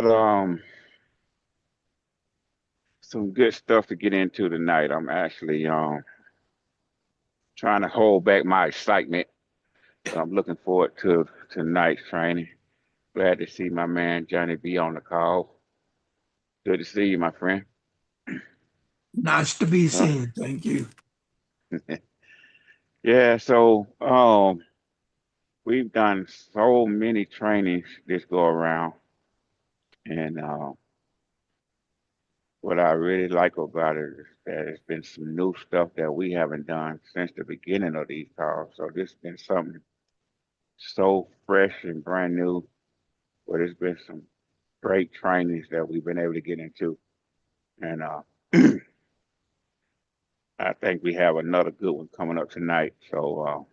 got some good stuff to get into tonight. I'm actually trying to hold back my excitement, but I'm looking forward to tonight's training. Glad to see my man Johnny B on the call. Good to see you, my friend. Nice to be Uh, seen. Thank you. yeah, so we've done so many trainings this go around, and what I really like about it is that it's been some new stuff that we haven't done since the beginning of these calls. So this has been something so fresh and brand new, but it's been some great trainings that we've been able to get into. And I think we have another good one coming up tonight. So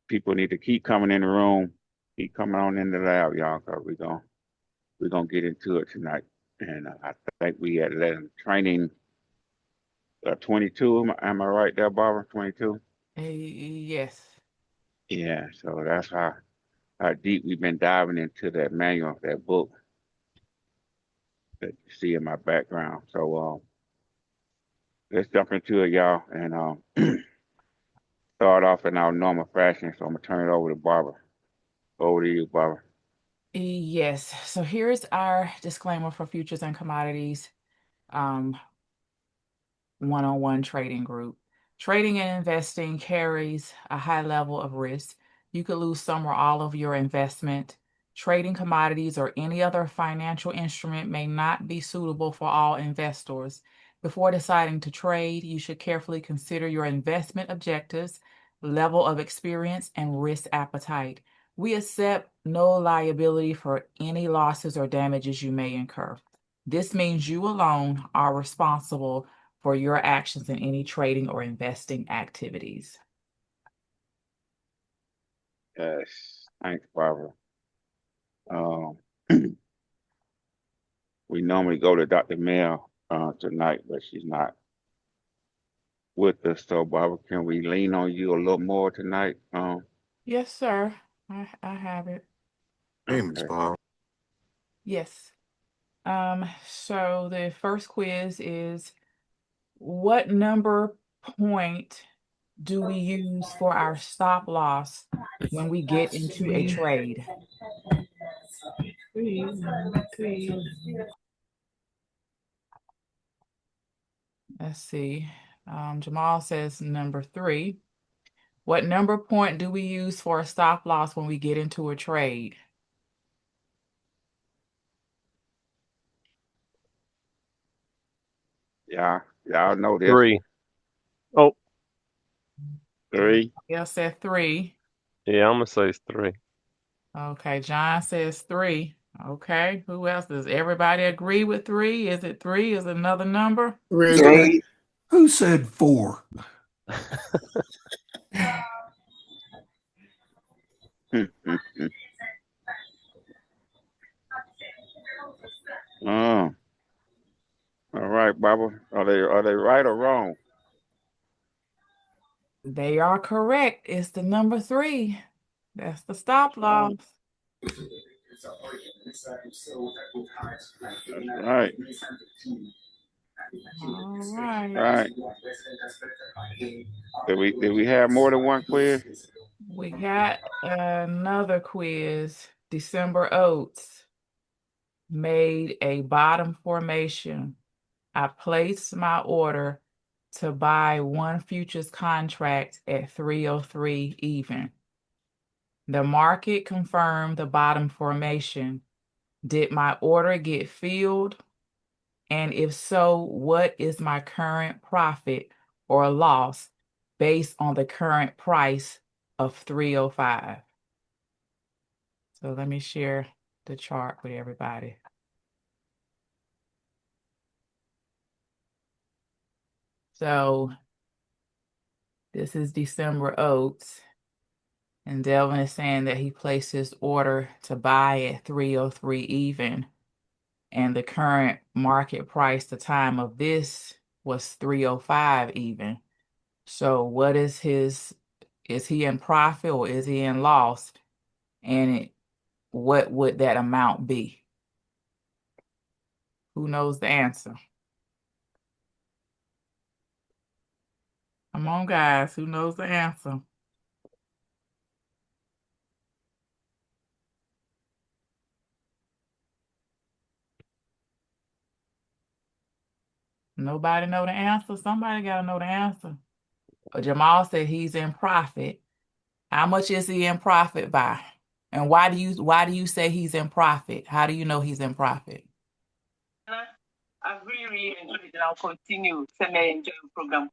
people need to keep coming in the room, keep coming on in the lab, y'all, because we're gonna get into it tonight. And I think we had training 22. Am I right there, Barbara? 22. Yes. Yeah. So that's how deep we've been diving into that manual, that book that you see in my background. So let's jump into it, y'all, and start off in our normal fashion. So I'm gonna turn it over to Barbara. Over to you, Barbara. Yes. So here's our disclaimer for futures and commodities um, one-on-one trading group. Trading and investing carries a high level of risk. You could lose some or all of your investment. Trading commodities or any other financial instrument may not be suitable for all investors. Before deciding to trade, you should carefully consider your investment objectives, level of experience, and risk appetite. We accept no liability for any losses or damages you may incur. This means you alone are responsible for your actions in any trading or investing activities. Yes. Thanks, Barbara. Um, we normally go to Dr. Mel tonight, but she's not with us. So, Barbara, can we lean on you a little more tonight? Yes, sir. I have it. Hey, Miss Okay. Paul. Yes. So the first quiz is what number point do we use for our stop loss when we get into a trade? Let's see. Jamal says number 3. What number point do we use for a stop loss when we get into a trade? Yeah, y'all know this. Three. Oh, Three. Gail said 3. yeah, I'm gonna say it's three. Okay, John says 3. Okay, who else? Does everybody agree with 3? Is it 3? Is it another number? Reggie, who said four? Oh, all right, Barbara. Are they right or wrong? They are correct. It's the number 3. That's the stop Oh, loss. that's right. All right. Right. Did we have more than one quiz? We got another quiz. December Oats made a bottom formation. I placed my order to buy one futures contract at 303 even. The market confirmed the bottom formation. Did my order get filled? And if so, what is my current profit or loss based on the current price of 305? So let me share the chart with everybody. So this is December Oats. And Delvin is saying that he placed his order to buy at 303 even. And the current market price, the time of this was 305 even. So what is he in profit or is he in loss? And what would that amount be? Who knows the answer? Come on, guys. Who knows the answer? Nobody know the answer? Somebody got to know the answer. Jamal said he's in profit. How much is he in profit by? And why do you say he's in profit? How do you know he's in profit? I really enjoyed it and I'll continue. Semi enjoy the program.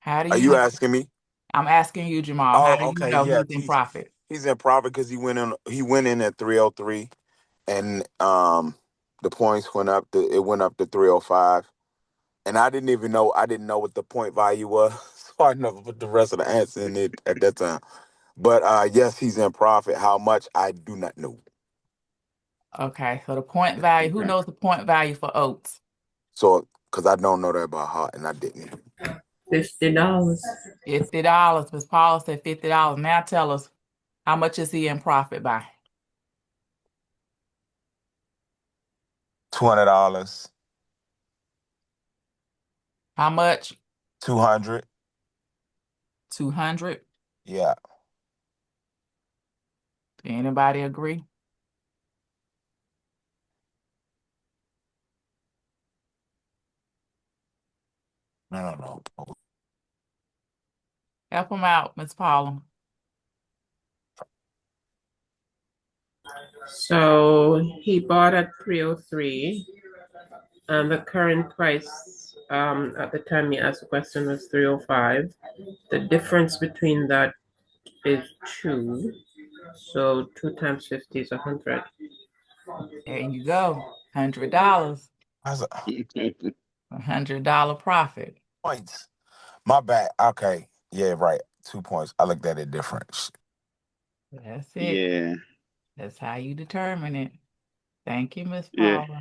How do Are you you know? asking me? I'm asking you, Jamal. How do Oh, you okay. know Yeah, he's in profit? he's in profit because he went in at 303, and the points went up it went up to 305, and I didn't know what the point value was, so I never put the rest of the answer in it at that time. But yes, he's in profit. How much I do not know. Okay, so the point value. Who Okay. knows the point value for oats? So because I don't know that by heart, and I didn't. $50. $50. Miss Paula said $50. Now tell us, how much is he in profit by? $200, How much? 200. 200. Yeah. Anybody agree? I don't know. Help him out, Miss Paula. So he bought at 303, and the current price at the time he asked the question was 305. The difference between that is 2. So 2 times 50 is 100. There you go. $100. That's $100 profit. points. My bad. Okay. Yeah, right. 2 points. I looked at it different. That's it. Yeah, That's how you determine it. Thank you, Miss yeah, Paula.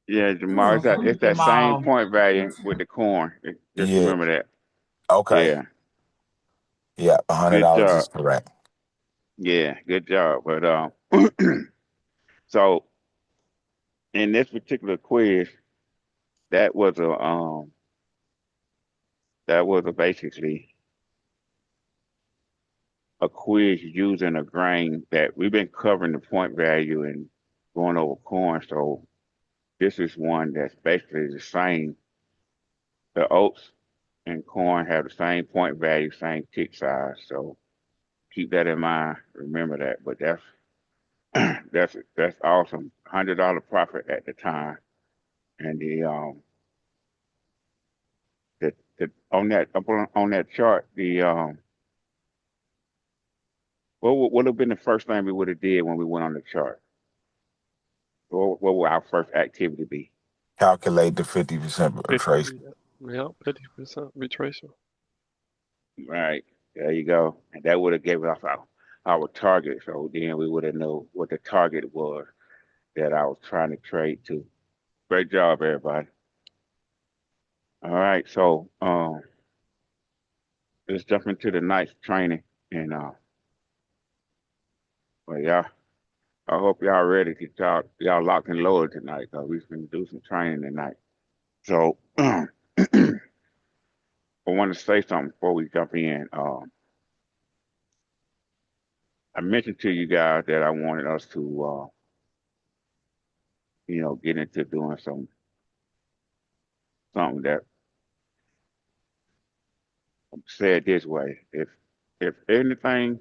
yeah, Jamal. It's that same Jamal. point value with the corn. Just Yeah. remember that. Okay. Yeah, Yeah, $100 good job. is correct. Yeah, good job. But so in this particular quiz, that was basically a quiz using a grain that we've been covering the point value and going over corn. So this is one that's basically the same. The oats and corn have the same point value, same tick size. So keep that in mind. Remember that. But that's awesome. $100 profit at the time. And the on that chart, what would have been the first thing we would have did when we went on the chart? What would our first activity be? Calculate the 50% 50, trace. yeah, 50% retracement. Right. There you go. And that would have given us our target. So then we would have known what the target was that I was trying to trade to. Great job, everybody. All right. So let's jump into the night's training. And well, y'all, I hope y'all ready to get y'all locked and loaded tonight, because we're gonna do some training tonight. So I want to say something before we jump in. I mentioned to you guys that I wanted us to get into doing something that said this way. If anything,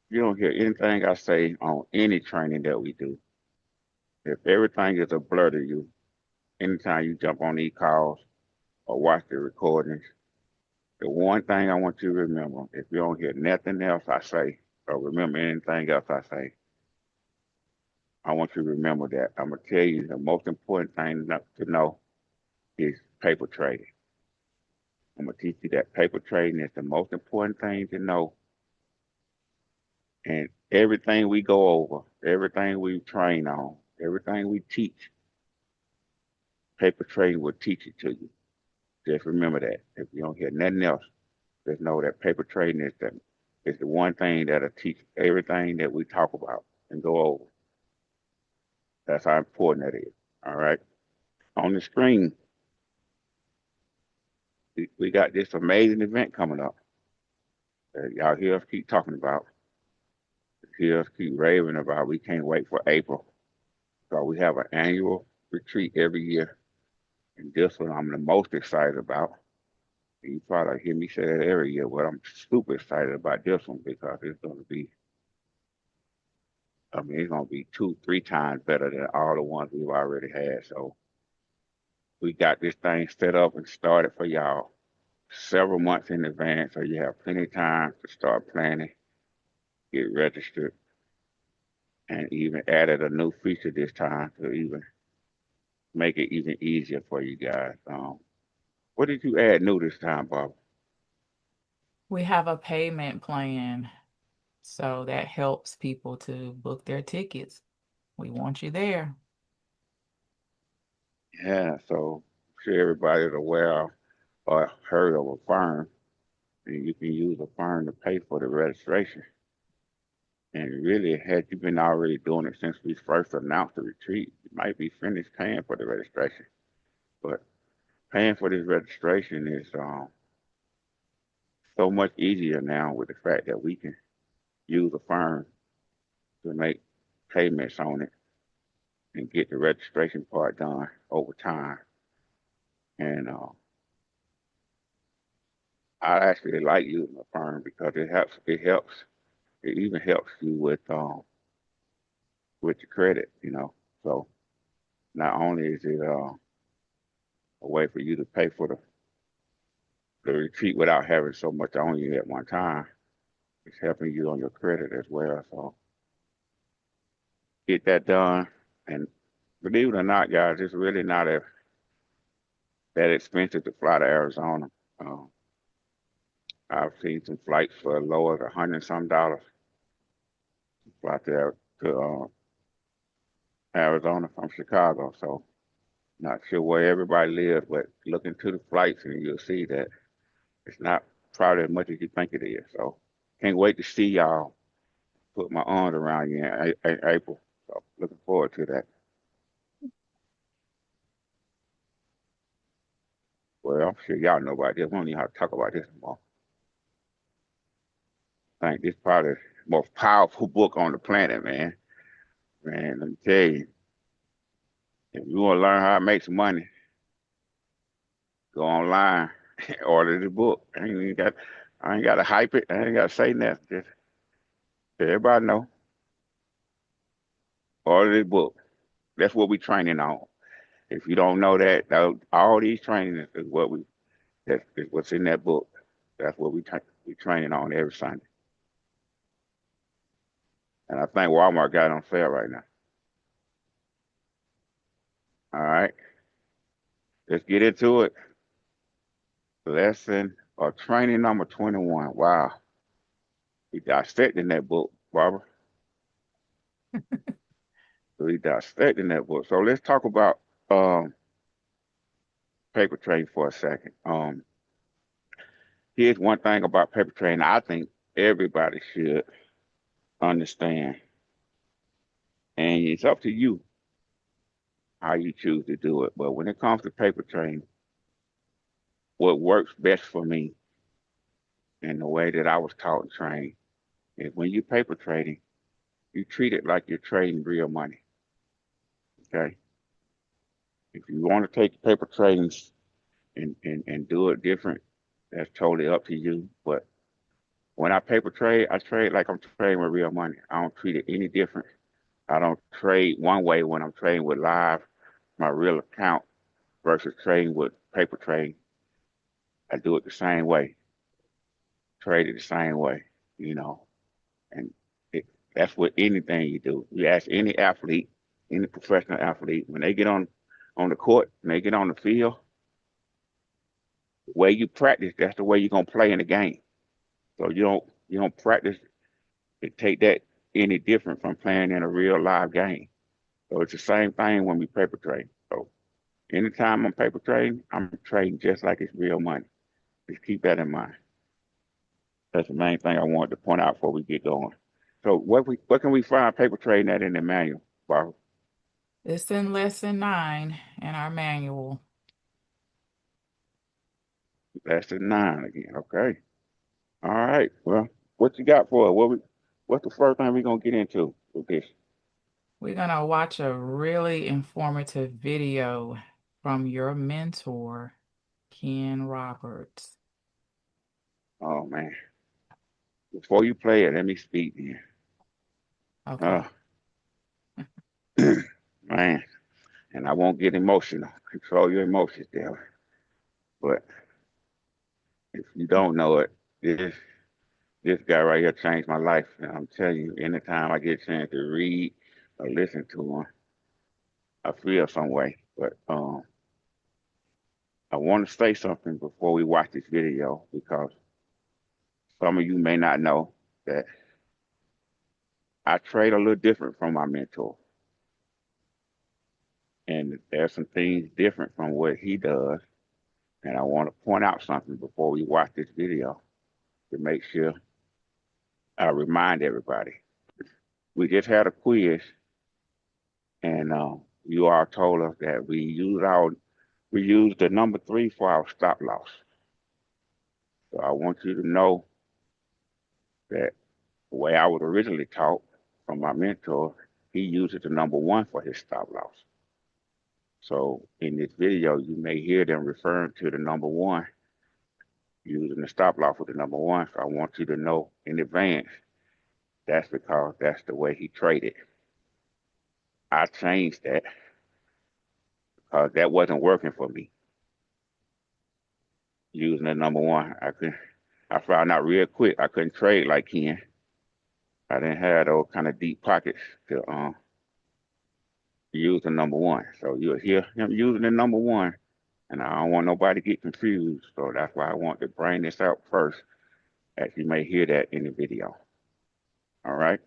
you don't hear anything I say on any training that we do. If everything is a blur to you, anytime you jump on these calls or watch the recordings, the one thing I want you to remember, if you don't hear nothing else I say, or remember anything else I say, I want you to remember that I'm gonna tell you the most important thing to know is paper trading. I'm gonna teach you that paper trading is the most important thing to know. And everything we go over, everything we train on, everything we teach, paper trading will teach it to you. Just remember that. If you don't hear nothing else, just know that paper trading is It's the one thing that'll teach everything that we talk about and go over. That's how important that is. All right. On the screen, we got this amazing event coming up that y'all hear us keep talking about. Hear us keep raving about. We can't wait for April. So we have an annual retreat every year. And this one I'm the most excited about. And you probably hear me say that every year, but I'm super excited about this one because it's going to be, it's going to be 2, 3 times better than all the ones we've already had. So we got this thing set up and started for y'all several months in advance. So you have plenty of time to start planning, get registered, and even added a new feature this time to even make it even easier for you guys. What did you add new this time, Bob? We have a payment plan, so that helps people to book their tickets. We want you there. Yeah, so I'm sure everybody's aware of or heard of Affirm, and you can use Affirm to pay for the registration. And really, had you been already doing it since we first announced the retreat, you might be finished paying for the registration. But paying for this registration is so much easier now with the fact that we can use Affirm to make payments on it and get the registration part done over time. And I actually like using Affirm because it helps. It even helps you with your credit. So not only is it a way for you to pay for the retreat without having so much on you at one time, it's helping you on your credit as well. So get that done. And believe it or not, guys, it's really not that expensive to fly to Arizona. I've seen some flights for as low as $100 some to fly to Arizona from Chicago. So not sure where everybody lives, but look into the flights and you'll see that it's not probably as much as you think it is. So can't wait to see y'all. Put my arms around you in April. So looking forward to that. Well, I'm sure y'all know about this. We don't even have to talk about this anymore. I think this is probably the most powerful book on the planet, man. Man, let me tell you, if you want to learn how to make some money, go online, order the book. I ain't got to hype it. I ain't got to say nothing. Just let everybody know. Order the book. That's what we training on. If you don't know that, all these trainings is what's in that book. That's what we training on every Sunday. And I think Walmart got it on sale right now. All right, let's get into it. Lesson or training number 21. Wow, we dissecting that book, Barbara. We dissecting that book. So let's talk about paper trading for a second. Here's one thing about paper trading I think everybody should understand. And it's up to you how you choose to do it. But when it comes to paper trading, what works best for me and the way that I was taught and trained is when you paper trading, you treat it like you're trading real money. Okay. If you want to take paper trading and do it different, that's totally up to you. But when I paper trade, I trade like I'm trading with real money. I don't treat it any different. I don't trade one way when I'm trading with live, my real account, versus trading with paper trading. I do it the same way, trade it the same way, and that's what anything you do. You ask any athlete, any professional athlete, when they get on the court, when they get on the field, the way you practice, that's the way you're gonna play in the game. So you don't practice to take that any different from playing in a real live game. So it's the same thing when we paper trade. So anytime I'm paper trading, I'm trading just like it's real money. Just keep that in mind. That's the main thing I wanted to point out before we get going. So what can we find paper trading at in the manual, Barbara? It's in lesson 9 in our manual. Lesson 9 again. Okay. All right. Well, what you got for us? What's the first thing we're gonna get into with this? We're going to watch a really informative video from your mentor, Ken Roberts. Oh man. Before you play it, let me speak then. Okay. Man, and I won't get emotional. Control your emotions there. But if you don't know it, this guy right here changed my life. And I'm telling you, anytime I get a chance to read or listen to him, I feel some way. But I want to say something before we watch this video because some of you may not know that I trade a little different from my mentor. And there's some things different from what he does. And I want to point out something before we watch this video to make sure I remind everybody. We just had a quiz, and you all told us that we use the number 3 for our stop loss. So I want you to know that the way I was originally taught from my mentor, he uses the number 1 for his stop loss. So in this video, you may hear them referring to the number 1, using the stop loss with the number 1. So I want you to know in advance, that's because that's the way he traded. I changed that because that wasn't working for me. Using the number 1, I found out real quick I couldn't trade like Ken. I didn't have those kind of deep pockets to use the number 1. So you'll hear him using the number 1, and I don't want nobody to get confused. So that's why I want to bring this out first, as you may hear that in the video. All right.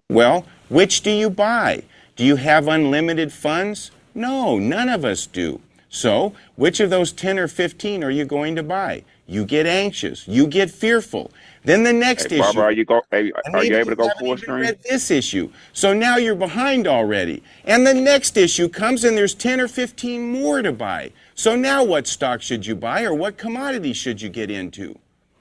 Well, which do you buy? Do you have unlimited funds? No, none of us do. So, which of those 10 or 15 are you going to buy? You get anxious. You get fearful. Then the next Hey, Barbara, issue. are you able to go haven't full even screen? read this issue. So now you're behind already. And the next issue comes and there's 10 or 15 more to buy. So now what stock should you buy or what commodity should you get into?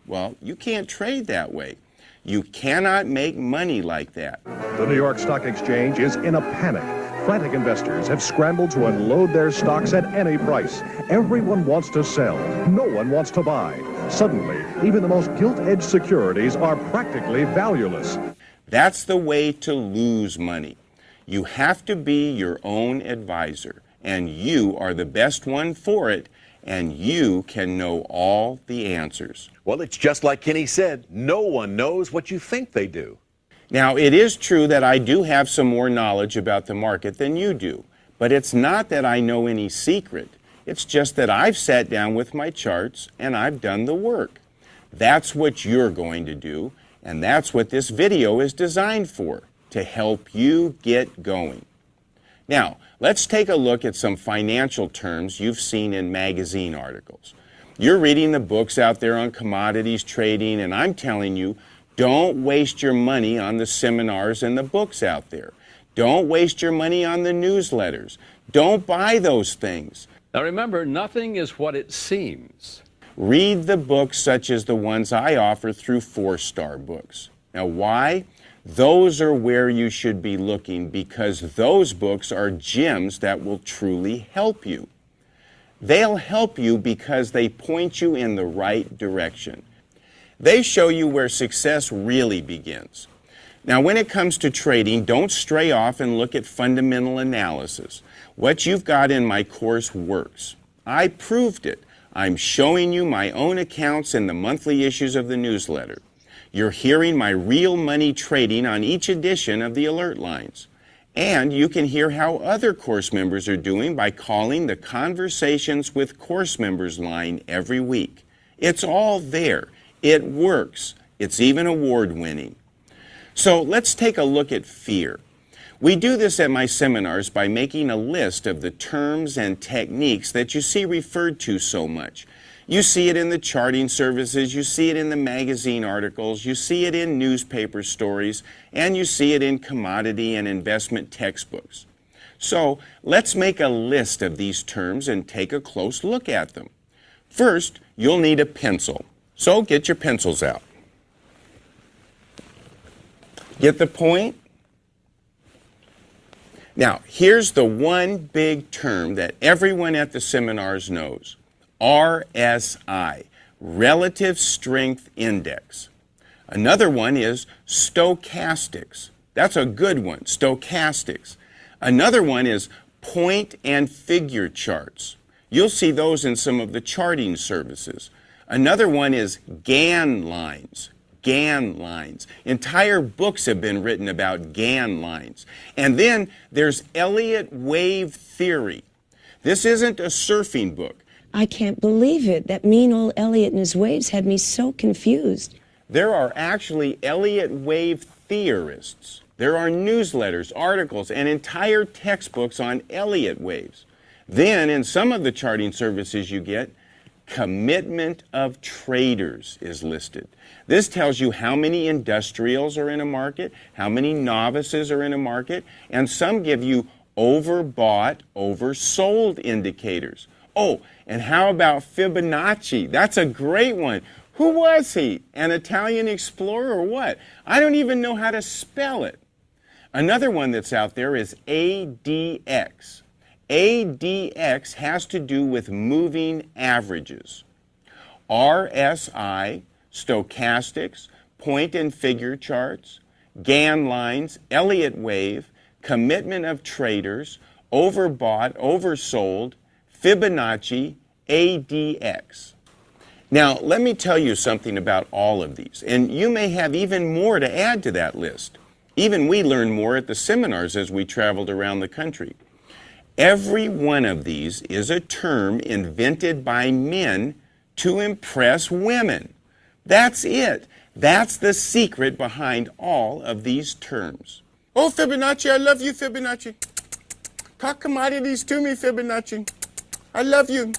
Well, you can't trade that way. You cannot make money like that. The New York Stock Exchange is in a panic. Frantic investors have scrambled to unload their stocks at any price. Everyone wants to sell. No one wants to buy. Suddenly, even the most gilt-edged securities are practically valueless. That's the way to lose money. You have to be your own advisor, and you are the best one for it, and you can know all the answers. Well, it's just like Kenny said, no one knows what you think they do. Now, it is true that I do have some more knowledge about the market than you do, but it's not that I know any secret. It's just that I've sat down with my charts and I've done the work. That's what you're going to do, and that's what this video is designed for, to help you get going. Now, let's take a look at some financial terms you've seen in magazine articles. You're reading the books out there on commodities trading, and I'm telling you, don't waste your money on the seminars and the books out there. Don't waste your money on the newsletters. Don't buy those things. Now remember, nothing is what it seems. Read the books such as the ones I offer through 4-Star Books. Now why? Those are where you should be looking because those books are gems that will truly help you. They'll help you because they point you in the right direction. They show you where success really begins. Now, when it comes to trading, don't stray off and look at fundamental analysis. What you've got in my course works. I proved it. I'm showing you my own accounts in the monthly issues of the newsletter. You're hearing my real money trading on each edition of the alert lines. And you can hear how other course members are doing by calling the Conversations with Course Members line every week. It's all there. It works. It's even award-winning. So let's take a look at fear. We do this at my seminars by making a list of the terms and techniques that you see referred to so much. You see it in the charting services, you see it in the magazine articles, you see it in newspaper stories, and you see it in commodity and investment textbooks. So let's make a list of these terms and take a close look at them. First, you'll need a pencil. So get your pencils out. Get the point? Now, here's the one big term that everyone at the seminars knows. RSI, Relative Strength Index. Another one is stochastics. That's a good one, stochastics. Another one is point and figure charts. You'll see those in some of the charting services. Another one is Gann lines. Gann lines. Entire books have been written about Gann lines. And then there's Elliott wave theory. This isn't a surfing book. I can't believe it. That mean old Elliot and his waves had me so confused. There are actually Elliott wave theorists. There are newsletters, articles, and entire textbooks on Elliott waves. Then, in some of the charting services you get, commitment of traders is listed. This tells you how many industrials are in a market, how many novices are in a market, and some give you overbought, oversold indicators. Oh, and how about Fibonacci? That's a great one. Who was he? An Italian explorer or what? I don't even know how to spell it. Another one that's out there is ADX. ADX has to do with moving averages. RSI, stochastics, point and figure charts, Gann lines, Elliott wave, commitment of traders, overbought, oversold, Fibonacci, ADX. Now, let me tell you something about all of these, and you may have even more to add to that list. Even we learned more at the seminars as we traveled around the country. Every one of these is a term invented by men to impress women. That's it. That's the secret behind all of these terms. Oh, Fibonacci, I love you, Fibonacci. Talk commodities to me, Fibonacci. I love you.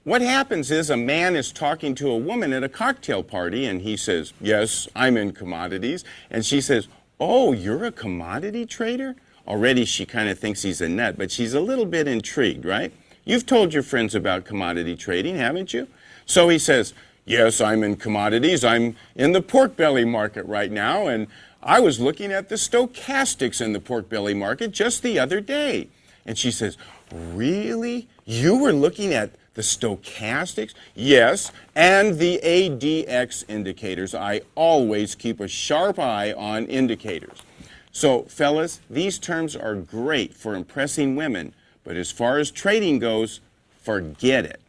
What happens is a man is talking to a woman at a cocktail party and he says, yes, I'm in commodities. And she says, oh, you're a commodity trader? Already she kind of thinks he's a nut, but she's a little bit intrigued, right? You've told your friends about commodity trading, haven't you? So he says, yes, I'm in commodities. I'm in the pork belly market right now, and I was looking at the stochastics in the pork belly market just the other day. And she says, really? You were looking at the stochastics? Yes, and the ADX indicators. I always keep a sharp eye on indicators. So, fellas, these terms are great for impressing women, but as far as trading goes, forget it.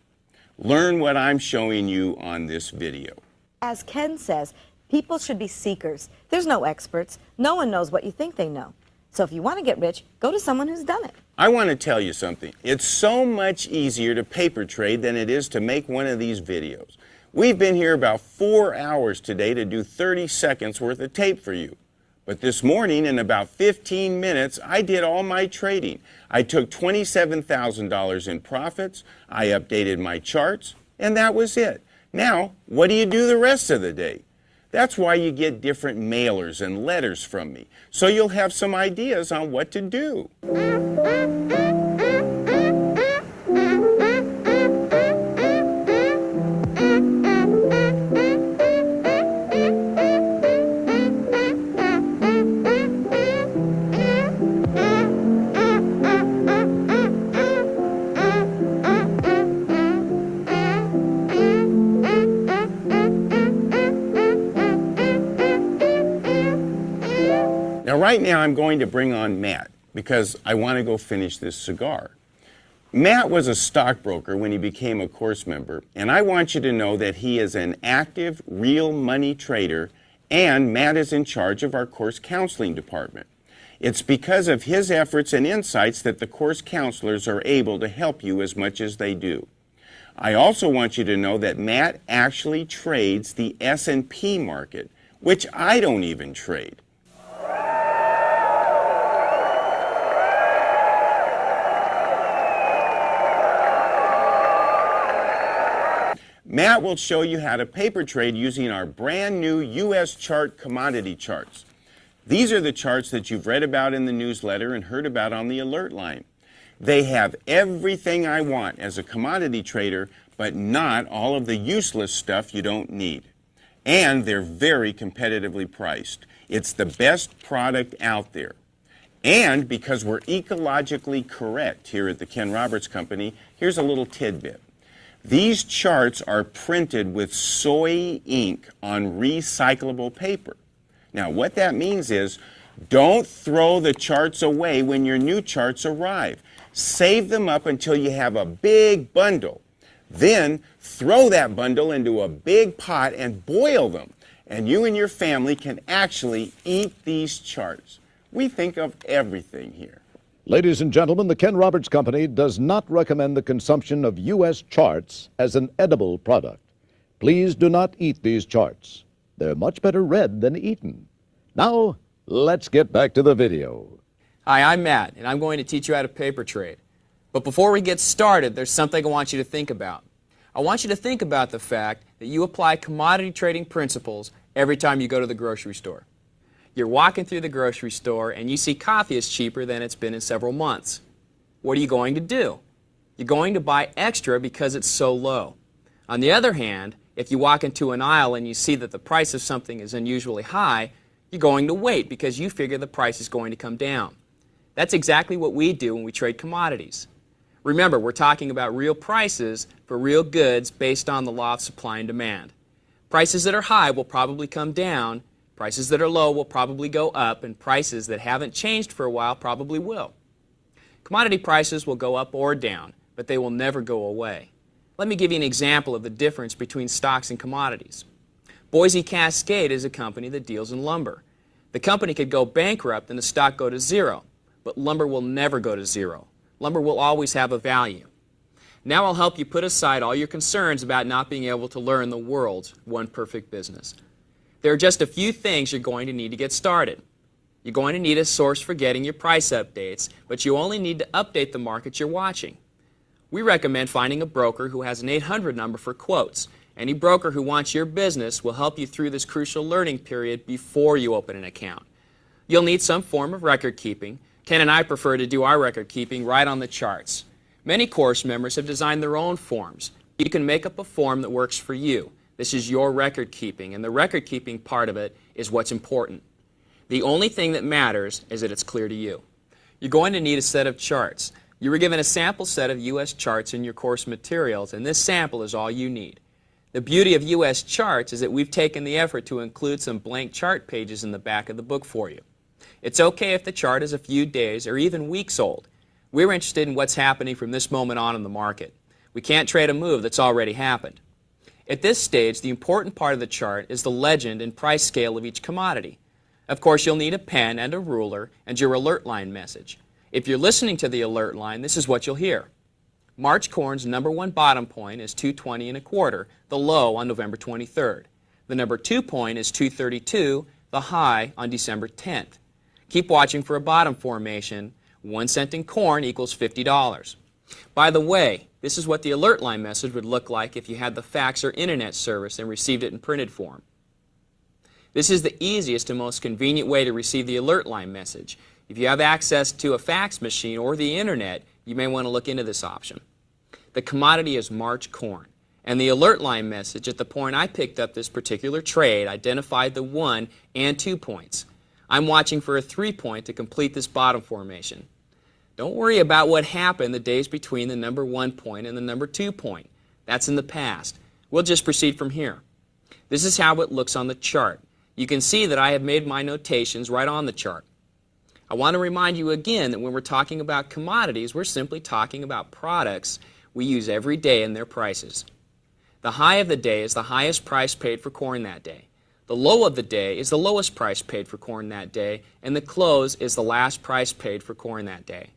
Learn what I'm showing you on this video. As Ken says, people should be seekers. There's no experts. No one knows what you think they know. So if you want to get rich, go to someone who's done it. I want to tell you something. It's so much easier to paper trade than it is to make one of these videos. We've been here about 4 hours today to do 30 seconds worth of tape for you. But this morning, in about 15 minutes, I did all my trading. I took $27,000 in profits, I updated my charts, and that was it. Now, what do you do the rest of the day? That's why you get different mailers and letters from me, so you'll have some ideas on what to do. Right now I'm going to bring on Matt because I want to go finish this cigar. Matt was a stockbroker when he became a course member, and I want you to know that he is an active, real money trader, and Matt is in charge of our course counseling department. It's because of his efforts and insights that the course counselors are able to help you as much as they do. I also want you to know that Matt actually trades the S&P market, which I don't even trade. Matt will show you how to paper trade using our brand new U.S. chart commodity charts. These are the charts that you've read about in the newsletter and heard about on the alert line. They have everything I want as a commodity trader, but not all of the useless stuff you don't need. And they're very competitively priced. It's the best product out there. And because we're ecologically correct here at the Ken Roberts Company, here's a little tidbit. These charts are printed with soy ink on recyclable paper. Now, what that means is, don't throw the charts away when your new charts arrive. Save them up until you have a big bundle. Then, throw that bundle into a big pot and boil them. And you and your family can actually eat these charts. We think of everything here. Ladies and gentlemen, the Ken Roberts Company does not recommend the consumption of U.S. charts as an edible product. Please do not eat these charts. They're much better read than eaten. Now, let's get back to the video. Hi, I'm Matt, and I'm going to teach you how to paper trade. But before we get started, there's something I want you to think about. I want you to think about the fact that you apply commodity trading principles every time you go to the grocery store. You're walking through the grocery store and you see coffee is cheaper than it's been in several months. What are you going to do? You're going to buy extra because it's so low. On the other hand, if you walk into an aisle and you see that the price of something is unusually high, you're going to wait because you figure the price is going to come down. That's exactly what we do when we trade commodities. Remember, we're talking about real prices for real goods based on the law of supply and demand. Prices that are high will probably come down, prices that are low will probably go up, and prices that haven't changed for a while probably will. Commodity prices will go up or down, but they will never go away. Let me give you an example of the difference between stocks and commodities. Boise Cascade is a company that deals in lumber. The company could go bankrupt and the stock go to zero, but lumber will never go to zero. Lumber will always have a value. Now I'll help you put aside all your concerns about not being able to learn the world's one perfect business. There are just a few things you're going to need to get started. You're going to need a source for getting your price updates, but you only need to update the market you're watching. We recommend finding a broker who has an 800 number for quotes. Any broker who wants your business will help you through this crucial learning period before you open an account. You'll need some form of record keeping. Ken and I prefer to do our record keeping right on the charts. Many course members have designed their own forms. You can make up a form that works for you. This is your record keeping, and the record keeping part of it is what's important. The only thing that matters is that it's clear to you. You're going to need a set of charts. You were given a sample set of U.S. charts in your course materials, and this sample is all you need. The beauty of U.S. charts is that we've taken the effort to include some blank chart pages in the back of the book for you. It's okay if the chart is a few days or even weeks old. We're interested in what's happening from this moment on in the market. We can't trade a move that's already happened. At this stage, the important part of the chart is the legend and price scale of each commodity. Of course, you'll need a pen and a ruler and your alert line message. If you're listening to the alert line, this is what you'll hear. March corn's number one bottom point is 220 1/4, the low on November 23rd. The number 2 point is 232, the high on December 10th. Keep watching for a bottom formation. 1 cent in corn equals $50. By the way, this is what the alert line message would look like if you had the fax or internet service and received it in printed form. This is the easiest and most convenient way to receive the alert line message. If you have access to a fax machine or the internet, you may want to look into this option. The commodity is March corn, and the alert line message at the point I picked up this particular trade identified the 1 and 2 points. I'm watching for a 3 point to complete this bottom formation. Don't worry about what happened the days between the number 1 point and the number 2 point. That's in the past. We'll just proceed from here. This is how it looks on the chart. You can see that I have made my notations right on the chart. I want to remind you again that when we're talking about commodities, we're simply talking about products we use every day and their prices. The high of the day is the highest price paid for corn that day. The low of the day is the lowest price paid for corn that day, and the close is the last price paid for corn that day.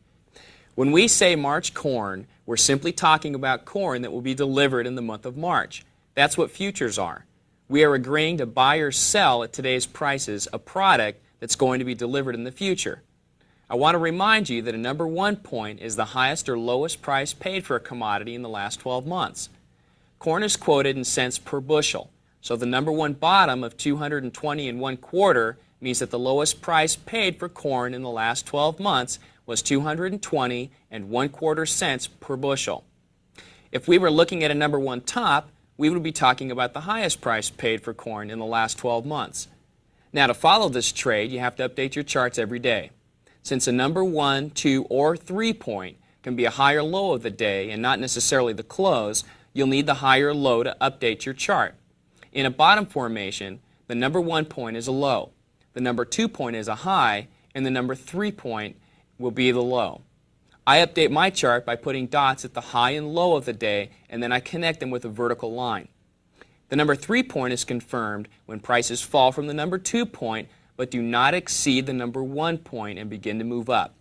When we say March corn, we're simply talking about corn that will be delivered in the month of March. That's what futures are. We are agreeing to buy or sell at today's prices a product that's going to be delivered in the future. I want to remind you that a number 1 point is the highest or lowest price paid for a commodity in the last 12 months. corn is quoted in cents per bushel. So the number one bottom of 220 1/4 means that the lowest price paid for corn in the last 12 months was 220 1/4 cents per bushel. If we were looking at a number one top, we would be talking about the highest price paid for corn in the last 12 months. Now, to follow this trade, you have to update your charts every day. Since a number 1, 2, or 3 point can be a higher low of the day and not necessarily the close, you'll need the higher low to update your chart. In a bottom formation, the number 1 point is a low, the number 2 point is a high, and the number 3 point will be the low. I update my chart by putting dots at the high and low of the day, and then I connect them with a vertical line. The number 3 point is confirmed when prices fall from the number 2 point but do not exceed the number 1 point and begin to move up.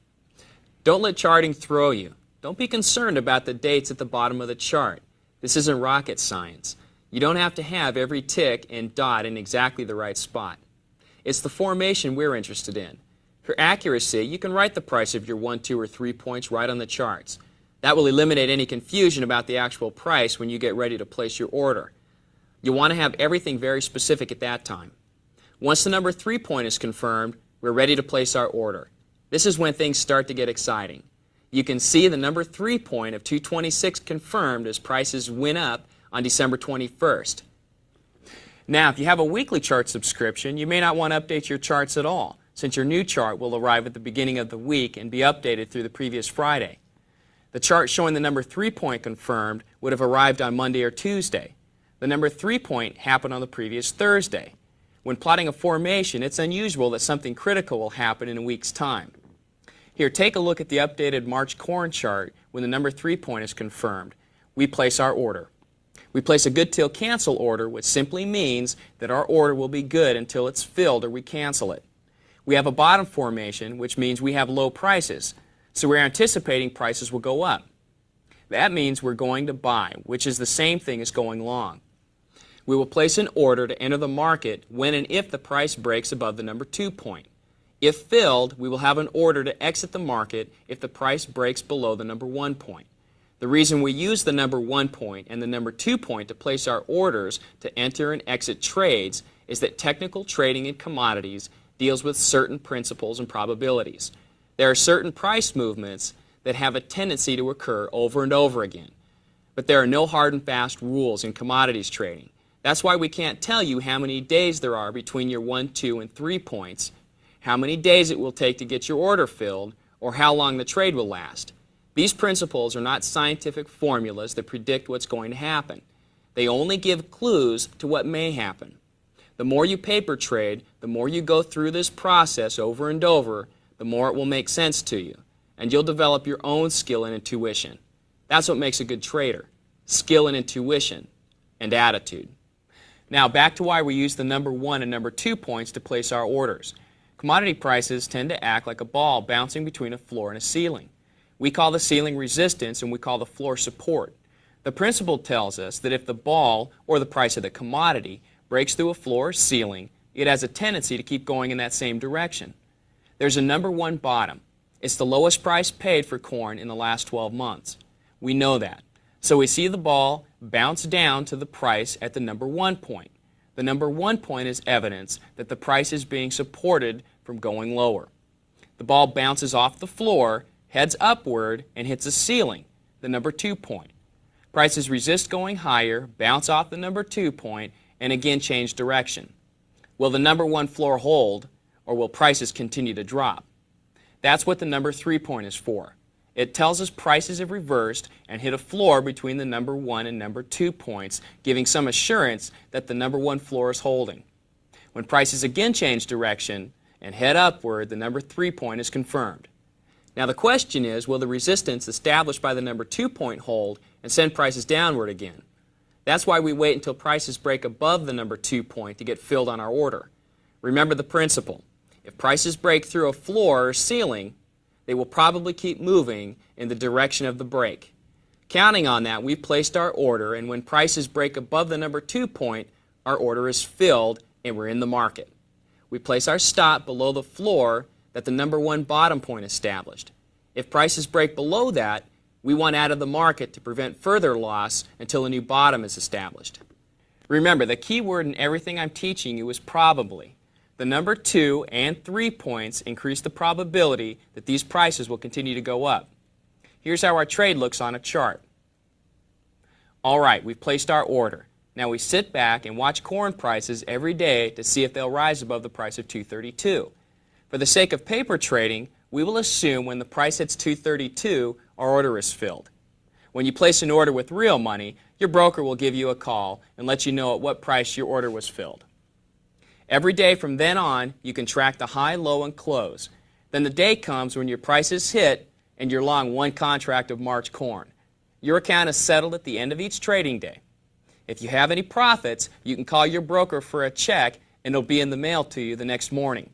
Don't let charting throw you. Don't be concerned about the dates at the bottom of the chart. This isn't rocket science. You don't have to have every tick and dot in exactly the right spot. It's the formation we're interested in. For accuracy, you can write the price of your 1, 2, or 3 points right on the charts. That will eliminate any confusion about the actual price when you get ready to place your order. You'll want to have everything very specific at that time. Once the number 3 point is confirmed, we're ready to place our order. This is when things start to get exciting. You can see the number 3 point of 226 confirmed as prices went up on December 21st. Now, if you have a weekly chart subscription, you may not want to update your charts at all, since your new chart will arrive at the beginning of the week and be updated through the previous Friday. The chart showing the number 3 point confirmed would have arrived on Monday or Tuesday. The number 3 point happened on the previous Thursday. When plotting a formation, it's unusual that something critical will happen in a week's time. Here, take a look at the updated March corn chart when the number 3 point is confirmed. We place our order. We place a good till cancel order, which simply means that our order will be good until it's filled or we cancel it. We have a bottom formation, which means we have low prices, so we're anticipating prices will go up. That means we're going to buy, which is the same thing as going long. We will place an order to enter the market when and if the price breaks above the number 2 point. If filled, we will have an order to exit the market if the price breaks below the number 1 point. The reason we use the number 1 point and the number 2 point to place our orders to enter and exit trades is that technical trading in commodities deals with certain principles and probabilities. There are certain price movements that have a tendency to occur over and over again. But there are no hard and fast rules in commodities trading. That's why we can't tell you how many days there are between your 1, 2, and 3 points, how many days it will take to get your order filled, or how long the trade will last. These principles are not scientific formulas that predict what's going to happen. They only give clues to what may happen. The more you paper trade, the more you go through this process over and over, the more it will make sense to you, and you'll develop your own skill and intuition. That's what makes a good trader: skill and intuition, and attitude. Now, back to why we use the number 1 and number 2 points to place our orders. Commodity prices tend to act like a ball bouncing between a floor and a ceiling. We call the ceiling resistance and we call the floor support. The principle tells us that if the ball, or the price of the commodity, breaks through a floor or ceiling, it has a tendency to keep going in that same direction. There's a number 1 bottom. It's the lowest price paid for corn in the last 12 months. We know that. So we see the ball bounce down to the price at the number 1 point. The number 1 point is evidence that the price is being supported from going lower. The ball bounces off the floor, heads upward, and hits a ceiling, the number 2 point. Prices resist going higher, bounce off the number 2 point, and again change direction. Will the number 1 floor hold, or will prices continue to drop? That's what the number 3 point is for. It tells us prices have reversed and hit a floor between the number 1 and number 2 points, giving some assurance that the number 1 floor is holding. When prices again change direction and head upward, the number 3 point is confirmed. Now the question is, will the resistance established by the number 2 point hold and send prices downward again? That's why we wait until prices break above the number 2 point to get filled on our order. Remember the principle. If prices break through a floor or ceiling, they will probably keep moving in the direction of the break. Counting on that, we've placed our order, and when prices break above the number 2 point, our order is filled and we're in the market. We place our stop below the floor that the number 1 bottom point established. If prices break below that, We want out of the market to prevent further loss until a new bottom is established. Remember, the key word in everything I'm teaching you is probably. The number 2 and 3 points increase the probability that these prices will continue to go up. Here's how our trade looks on a chart. All right, we've placed our order. Now we sit back and watch corn prices every day to see if they'll rise above the price of $2.32. For the sake of paper trading, we will assume when the price hits $2.32, our order is filled. When you place an order with real money, your broker will give you a call and let you know at what price your order was filled. Every day from then on, you can track the high, low, and close. Then the day comes when your price is hit and you're long one contract of March corn. Your account is settled at the end of each trading day. If you have any profits, you can call your broker for a check and it'll be in the mail to you the next morning.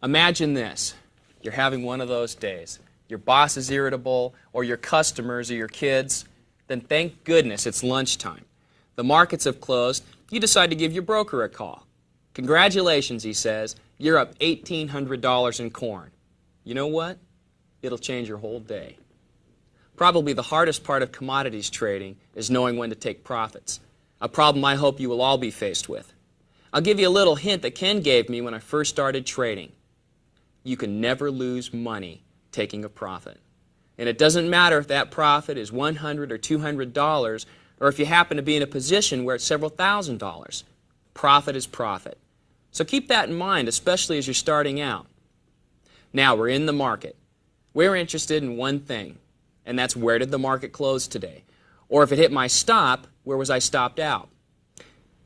Imagine this. You're having one of those days. Your boss is irritable, or your customers, or your kids. Then thank goodness it's lunchtime. The markets have closed. You decide to give your broker a call. Congratulations, he says. You're up $1,800 in corn. You know what? It'll change your whole day. Probably the hardest part of commodities trading is knowing when to take profits, a problem I hope you will all be faced with. I'll give you a little hint that Ken gave me when I first started trading. You can never lose money taking a profit. And it doesn't matter if that profit is $100 or $200, or if you happen to be in a position where it's several $1,000s. Profit is profit. So keep that in mind, especially as you're starting out. Now we're in the market. We're interested in one thing, and that's where did the market close today? Or if it hit my stop, where was I stopped out?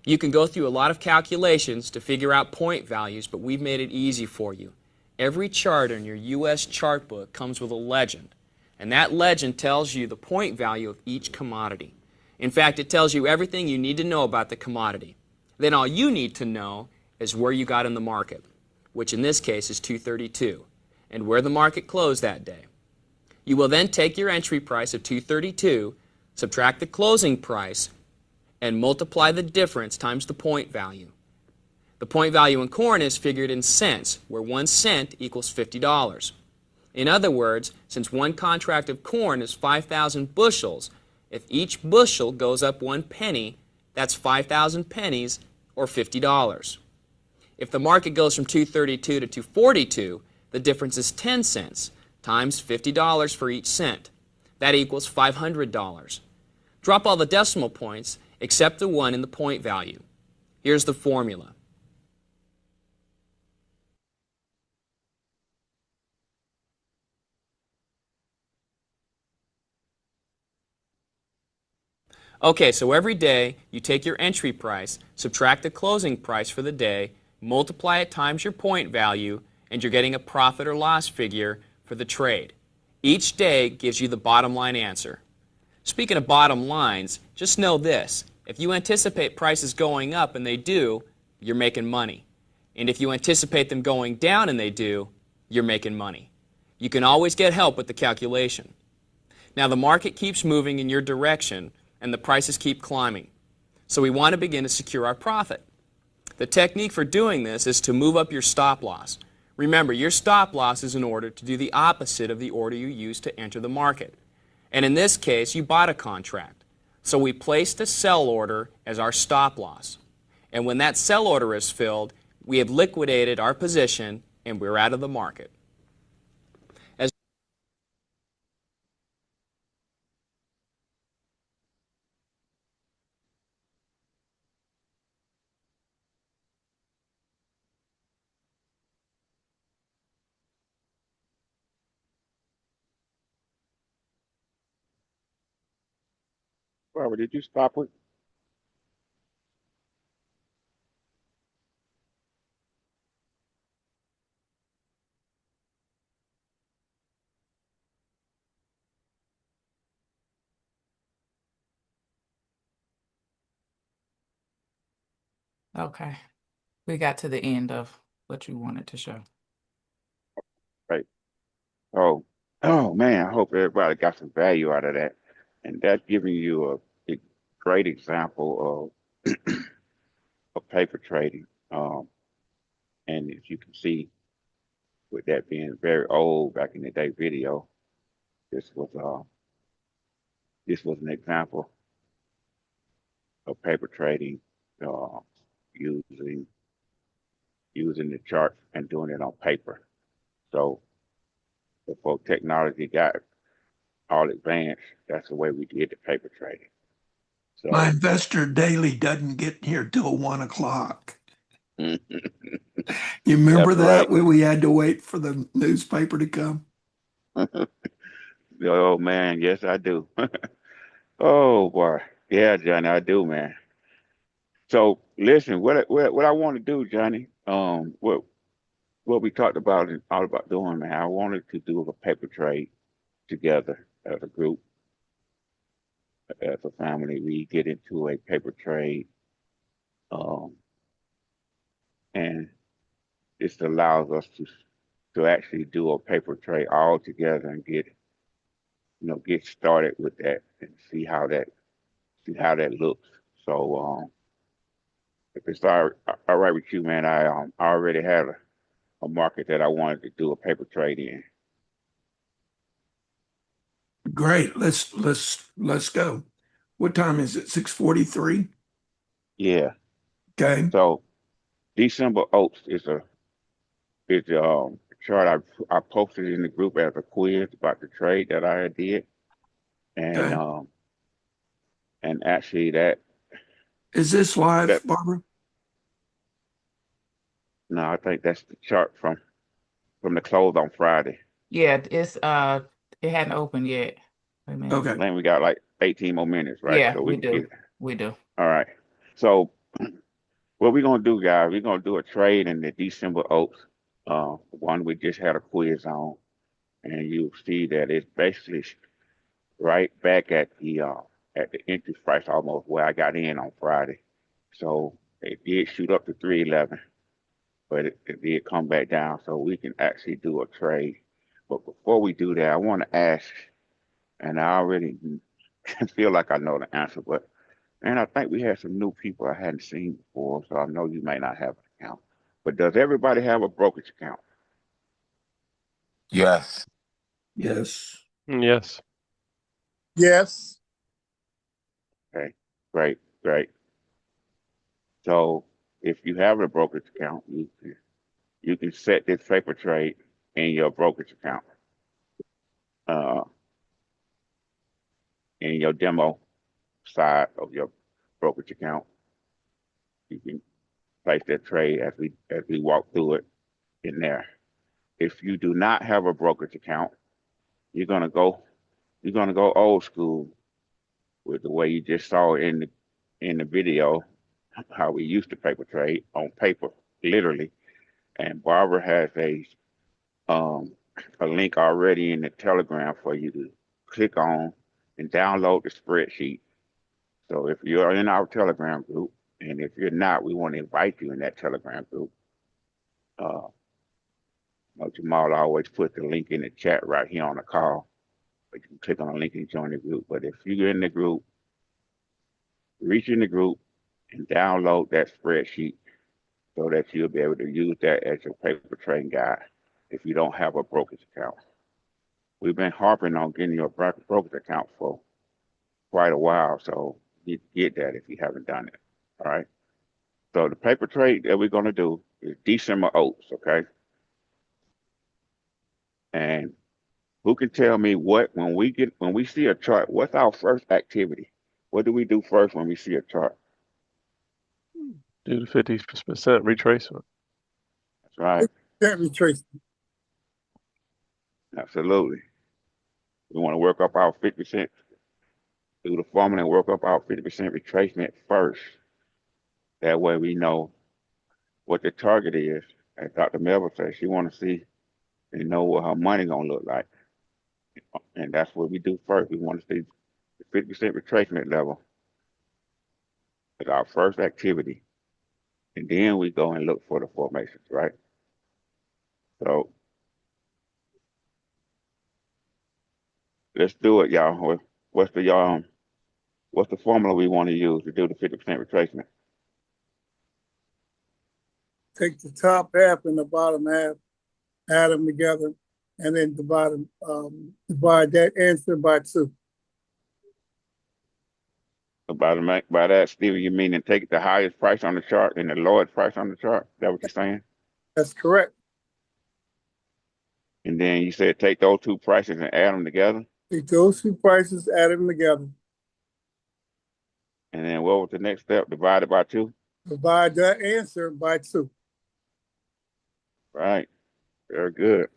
You can go through a lot of calculations to figure out point values, but we've made it easy for you. Every chart in your U.S. chart book comes with a legend, and that legend tells you the point value of each commodity. In fact, it tells you everything you need to know about the commodity. Then all you need to know is where you got in the market, which in this case is $2.32, and where the market closed that day. You will then take your entry price of $2.32, subtract the closing price, and multiply the difference times the point value. The point value in corn is figured in cents, where 1 cent equals $50. In other words, since one contract of corn is 5,000 bushels, if each bushel goes up 1 penny, that's 5,000 pennies, or $50. If the market goes from $2.32 to $2.42, the difference is 10 cents, times $50 for each cent. That equals $500. Drop all the decimal points except the one in the point value. Here's the formula. Okay, so every day you take your entry price, subtract the closing price for the day, multiply it times your point value, and you're getting a profit or loss figure for the trade. Each day gives you the bottom line answer. Speaking of bottom lines, just know this. If you anticipate prices going up and they do, you're making money. And if you anticipate them going down and they do, you're making money. You can always get help with the calculation. Now the market keeps moving in your direction and the prices keep climbing. So we want to begin to secure our profit. The technique for doing this is to move up your stop loss. Remember, your stop loss is in order to do the opposite of the order you used to enter the market. And in this case, you bought a contract. So we placed a sell order as our stop loss. And when that sell order is filled, we have liquidated our position and we're out of the market. Robert, did you stop it? Okay. We got to the end of what you wanted to show. Right. Oh man, I hope everybody got some value out of that. And that's giving you a great example of paper trading. And as you can see, with that being very old back in the day video, this was this was an example of paper trading, uh, using the chart and doing it on paper. So before technology got all advanced, that's the way we did the paper trading. So My investor daily doesn't get here till 1 o'clock. that's You remember that right. when we had to wait for the newspaper to come? Oh man, yes I do. Oh boy, yeah, Johnny, I do, man. So listen, what I want to do, Johnny, what we talked about and all about doing, man. I wanted to do a paper trade together as a group, as a family. We get into a paper trade, um, and this allows us to actually do a paper trade all together and get started with that and see how that looks. So if it's all right with you, man, I already had a market that I wanted to do a paper trade in. Great. Let's go. What time is it? 6:43? Yeah. Okay. So December Oats is a chart I posted in the group as a quiz about the trade that I did, and Okay. and actually that Is this live, that Barbara? no, I think that's the chart from the close on Friday. Yeah, it hadn't opened yet. Wait a minute. Okay. I think we got like 18 more minutes, right? Yeah, So we we can get do. it. We do. All right. So what we're gonna do, guys, we're gonna do a trade in the December Oats, one we just had a quiz on, and you'll see that it's basically right back at the entry price almost where I got in on Friday. So it did shoot up to 311, but it did come back down, so we can actually do a trade. But before we do that, I want to ask, and I already feel like I know the answer, but and I think we had some new people I hadn't seen before, so I know you may not have an account. But does everybody have a brokerage account? Yes. Yes. Yes. Yes. Okay, great. So if you have a brokerage account, you can set this paper trade in your brokerage account, uh, in your demo side of your brokerage account. You can place that trade as we walk through it in there. If you do not have a brokerage account, you're gonna go old school with the way you just saw in the video how we used to paper trade on paper, literally. And Barbara has um, a link already in the Telegram for you to click on and download the spreadsheet. So if you're in our Telegram group, and if you're not, we want to invite you in that Telegram group. Uh, Jamal always put the link in the chat right here on the call. But you can click on the link and join the group. But if you're in the group, reach in the group and download that spreadsheet so that you'll be able to use that as your paper trading guide if you don't have a brokerage account. We've been harping on getting your brokerage account for quite a while, so you get that if you haven't done it. All right. So the paper trade that we're going to do is December Oats, okay? And who can tell me when we see a chart, what's our first activity? What do we do first when we see a chart? Do the 50% retracement. That's right. That retracement. Absolutely. We want to work up our 50%, do the formula and work up our 50% retracement first. That way we know what the target is. As Dr. Melville says, she want to see and know what her money going to look like. And that's what we do first. We want to see the 50% retracement level as our first activity. And then we go and look for the formations, right? So let's do it, y'all. What's the formula we want to use to do the 50% retracement? Take the top half and the bottom half, add them together, and then divide that answer by 2. By that, Steve, you mean to take the highest price on the chart and the lowest price on the chart? Is that what you're saying? That's correct. And then you said take those two prices and add them together. Take those two prices, add them together. And then what was the next step? Divide it by 2? Divide that answer by 2. Right. Very good.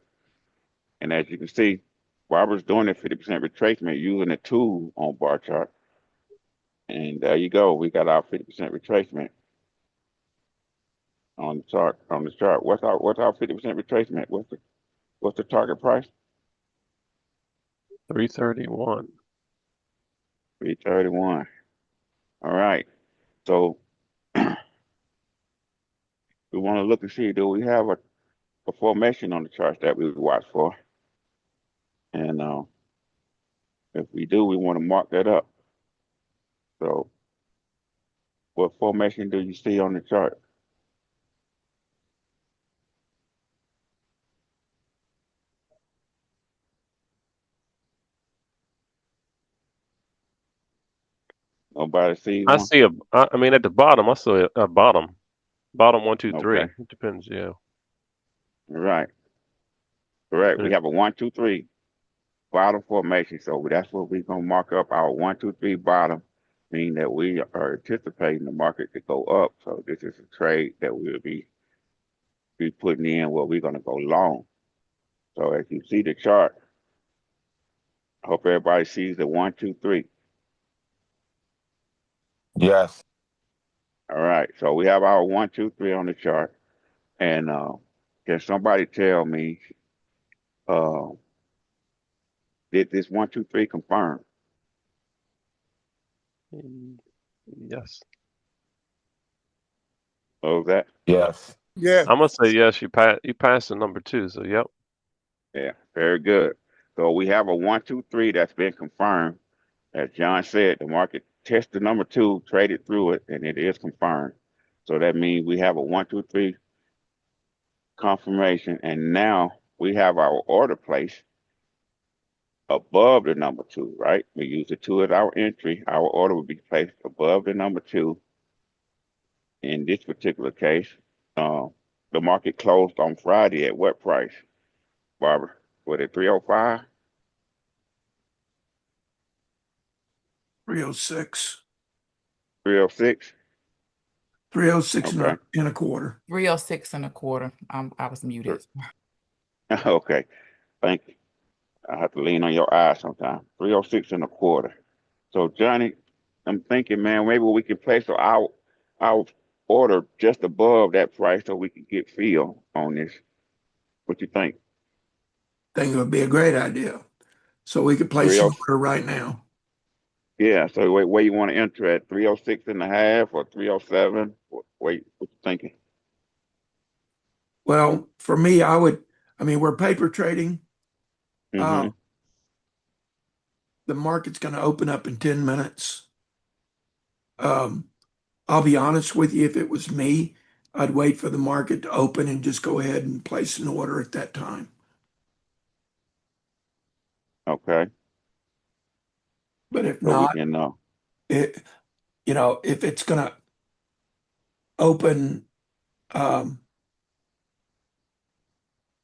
And as you can see, Barbara's doing the 50% retracement using a tool on bar chart. And there you go. We got our 50% retracement on the chart. What's our 50% retracement? What's the target price? 331. 331. All right. So we want to look and see, do we have a formation on the charts that we watch for? And if we do, we want to mark that up. So what formation do you see on the chart? Nobody sees I one? see I mean, at the bottom, I see a bottom. Bottom 1, 2, 3. Okay. It depends, yeah. Right. Correct. We And have a 1, 2, 3 bottom formation. So that's what we're going to mark up, our 1, 2, 3 bottom, meaning that we are anticipating the market to go up. So this is a trade that we'll be putting in where we're going to go long. So as you see the chart, I hope everybody sees the 1, 2, 3. Yes. All right. So we have our 1, 2, 3 on the chart. And can somebody tell me, did this 1, 2, 3 confirm? yes. What was that? Yes. Yeah. I'm gonna say yes. You passed the number 2, so yep. Yeah, very good. So we have a 1, 2, 3 that's been confirmed. As John said, the market tested number 2, traded through it, and it is confirmed. So that means we have a 1, 2, 3 confirmation, and now we have our order placed above the number 2, right? We use the 2 as our entry. Our order would be placed above the number 2. In this particular case, the market closed on Friday at what price, Barbara? Was it 305? 306. 306? 306 Okay. and a quarter. 306 and a quarter. I was muted. Okay. Thank you. I have to lean on your eyes sometimes. 306 and a quarter. So Johnny, I'm thinking, man, maybe we can place our order just above that price so we can get feel on this. What you think? Think it would be a great idea. So we could place an 30 order right now. Yeah. So where you want to enter at 306 and a half or 307? What you thinking? Well, for me, we're paper trading. Mm-hmm. The market's going to open up in 10 minutes. I'll be honest with you, if it was me, I'd wait for the market to open and just go ahead and place an order at that time. Okay. But if So we not, can if it's going to open,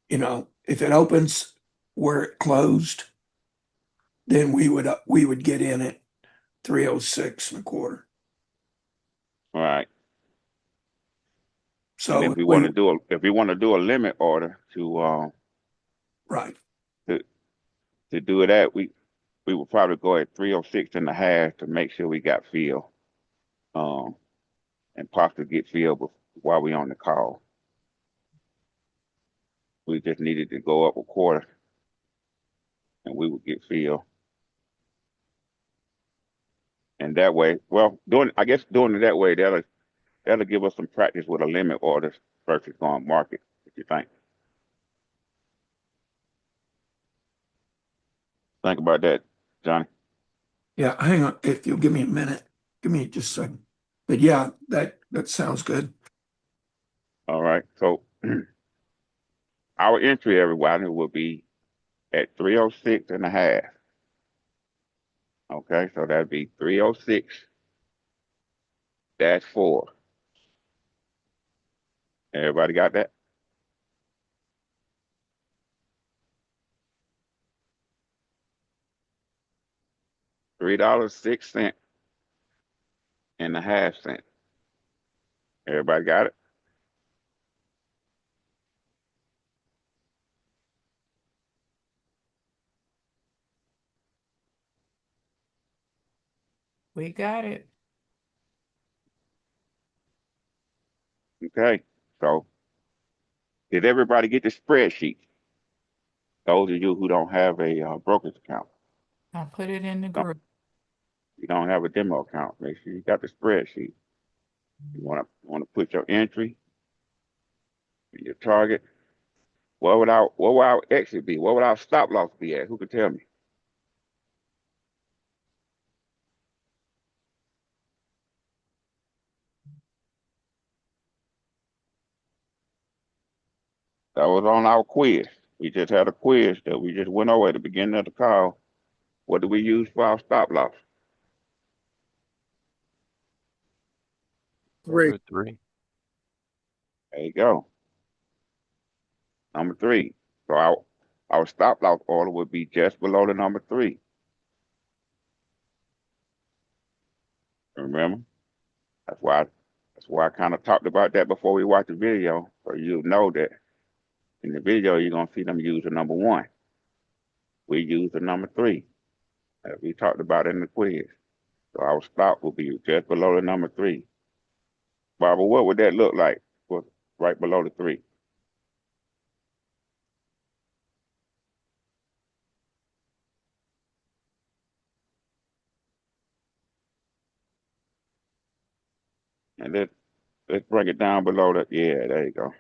if it opens where it closed, then we would get in at 306 and a quarter. all right. So and if we want to do a limit order to right to do that, we would probably go at 306 and a half to make sure we got feel, and possibly get feel while we on the call. We just needed to go up a quarter, and we would get feel. And that way, doing it that way, that'll give us some practice with a limit order versus going market. What you think? Think about that, Johnny. Yeah, hang on. If you'll give me a minute, give me just a second. But yeah, that sounds good. All right. So our entry, everybody, will be at 306 and a half. Okay, so that'd be 306 308-4. Everybody got that? $3.06 and a half cent. Everybody got it? We got it. Okay. So did everybody get the spreadsheet? Those of you who don't have a broker's account, I put it in the no, group. you don't have a demo account, make sure you got the spreadsheet. You want to put your entry, your target. What would our exit be? What would our stop loss be at? Who could tell me? That was on our quiz. We just had a quiz that we just went over at the beginning of the call. What do we use for our stop loss? 3. 3. There you go. Number 3. So our stop loss order would be just below the number 3. Remember? That's why I kind of talked about that before we watched the video. So you know that in the video you're gonna see them use the number 1. We use the number 3, as we talked about in the quiz. So our stop will be just below the number 3. Barbara, what would that look like? Right below the 3. And let's bring it down below that. Yeah, there you go.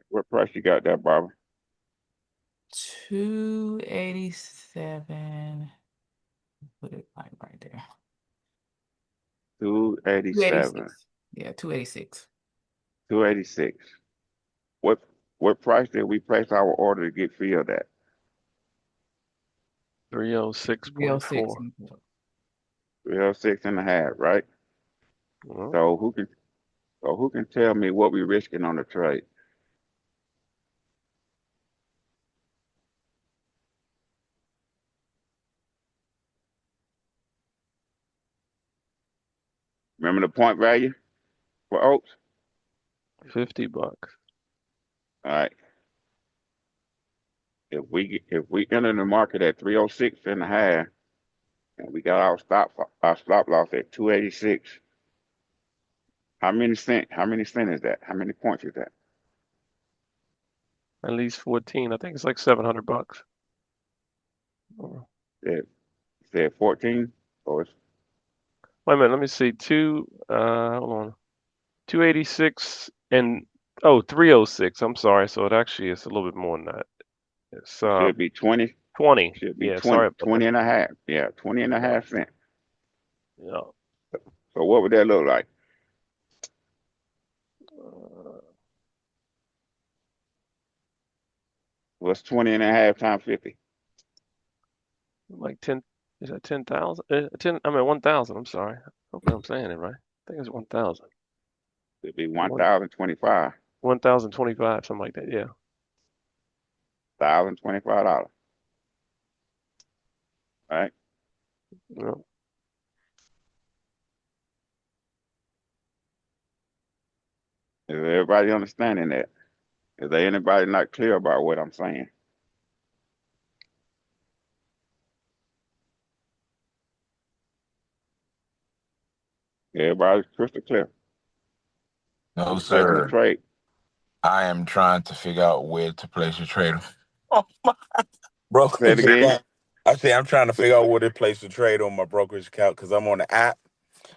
What price you got there, Barbara? 287. Put it like right there. 287. 286. Yeah, 286. 286. What price did we place our order to get filled at? 306.4. 306. 306 and a half, right? Mhm. So who can tell me what we're risking on the trade? Remember the point value for Oats? $50. All right. If we enter the market at 306 and a half, and we got our stop loss at 286, how many cent is that? How many points is that? At least 14. I think it's like $700. Oh. Said 14, or it's Wait a minute, let me see. Hold on. 286 and 306. I'm sorry. So it actually is a little bit more than that. It's should be 20. 20. Should be Yeah, 20, sorry about 20 that. and a half. Yeah, 20 and a half cent. Yeah. So what would that look like? What's 20 and a half times 50? Like 10. Is that 10,000? 1,000. I'm sorry. Hopefully I'm saying it right. I think it's 1,000. It'd be 1,025. 1,025, something like that. Yeah. $1,025. Right? Yeah. Is everybody understanding that? Is there anybody not clear about what I'm saying? Everybody's crystal clear. No, Who's taking the sir. trade? I am trying to figure out where to place a trade. Say it again. Brokerage. I say I'm trying to figure out where to place a trade on my brokerage account because I'm on the app.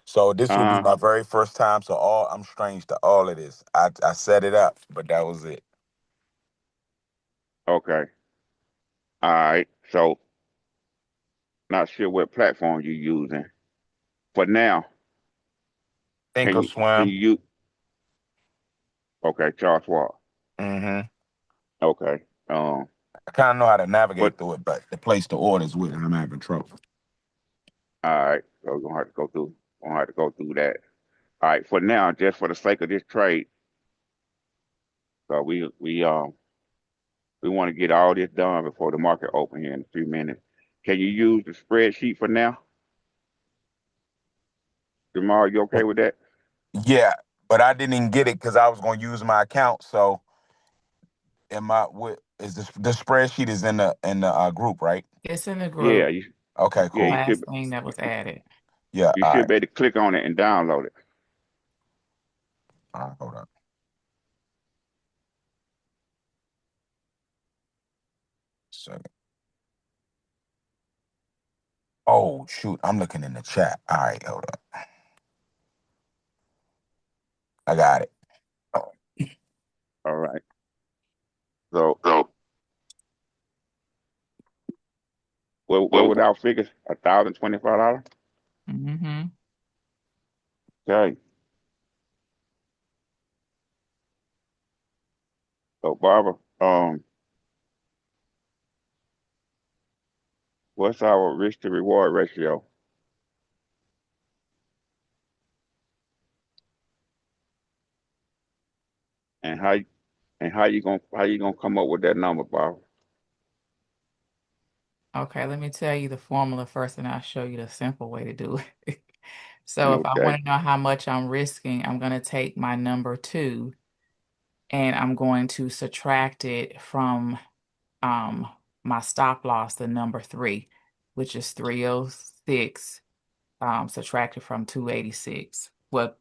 So this will be my very first time. So I'm strange to all of this. I set it up, but that was it. Okay. All right. So not sure what platform you're using. For now, can you Thinkorswim. okay, Charles Schwab. Mm-hmm. Okay. Um, I kind of know how to but navigate through it, but the place the orders with, I'm having trouble. all right, so we're gonna have to go through that. All right, for now, just for the sake of this trade, so we want to get all this done before the market open here in a few minutes. Can you use the spreadsheet for now? Jamal, you okay with that? Yeah, but I didn't even get it because I was going to use my account. So, is the spreadsheet is in the group, right? It's in the Yeah, group. Okay, The cool. last thing that was added. Yeah, you all should right. be able to click on it and download it. All right, hold up. Second. Oh shoot, I'm looking in the chat. All right, hold up. I got it. Oh, All right. So what would our figures? $1,025? Mm-hmm. Okay. So Barbara, what's our risk to reward ratio? And how you gonna come up with that number, Barbara? Okay, let me tell you the formula first, and I'll show you the simple way to do it. So if I want Okay. to know how much I'm risking, I'm going to take my number 2 and I'm going to subtract it from my stop loss, the number 3, which is 306, subtracted from 286. Well,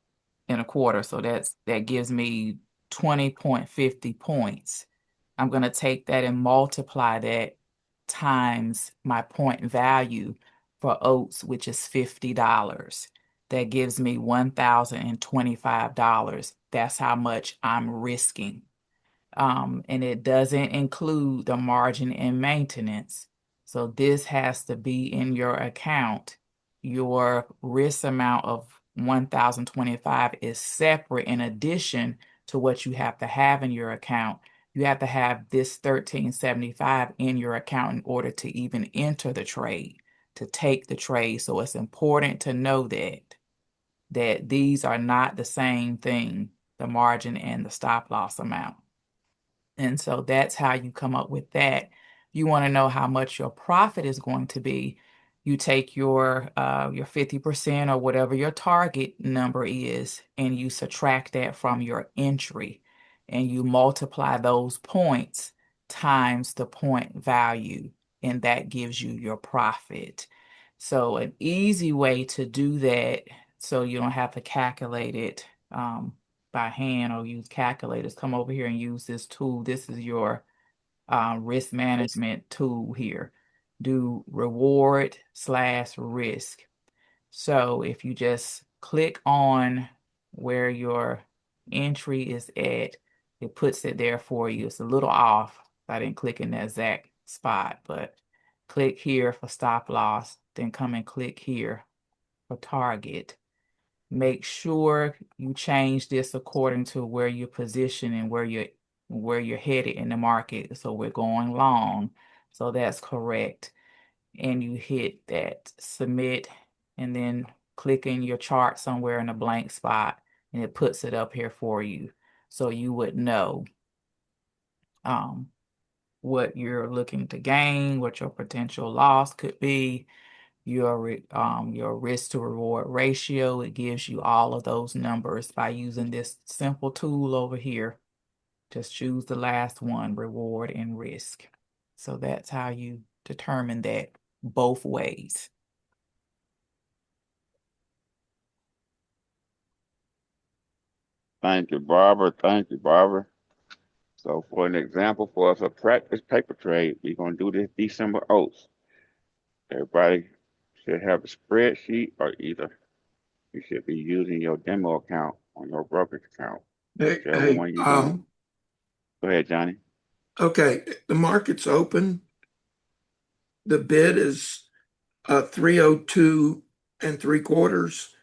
in a quarter. So that gives me 20.50 points. I'm going to take that and multiply that times my point value for oats, which is $50. That gives me $1,025. That's how much I'm risking. And it doesn't include the margin and maintenance. So this has to be in your account. Your risk amount of 1,025 is separate in addition to what you have to have in your account. You have to have this 1375 in your account in order to even enter the trade, to take the trade. So it's important to know that these are not the same thing, the margin and the stop loss amount. And so that's how you come up with that. You want to know how much your profit is going to be. You take your 50% or whatever your target number is, and you subtract that from your entry, and you multiply those points times the point value, and that gives you your profit. So an easy way to do that, so you don't have to calculate it by hand or use calculators, come over here and use this tool. This is your risk management tool here. Do reward/risk. So if you just click on where your entry is at, it puts it there for you. It's a little off. I didn't click in the exact spot, but click here for stop loss, then come and click here for target. Make sure you change this according to where you're positioned and where you're headed in the market. So we're going long. So that's correct. And you hit that submit and then click in your chart somewhere in a blank spot and it puts it up here for you. So you would know what you're looking to gain, what your potential loss could be, your risk to reward ratio. It gives you all of those numbers by using this simple tool over here. Just choose the last one, reward and risk. So that's how you determine that both ways. Thank you, Barbara. Thank you, Barbara. So for an example, for us a practice paper trade, we're gonna do this December oats. Everybody should have a spreadsheet, or either you should be using your demo account on your brokerage account. Whichever one you want. Go ahead, Johnny. Okay, the market's open. The bid is 302 3/4.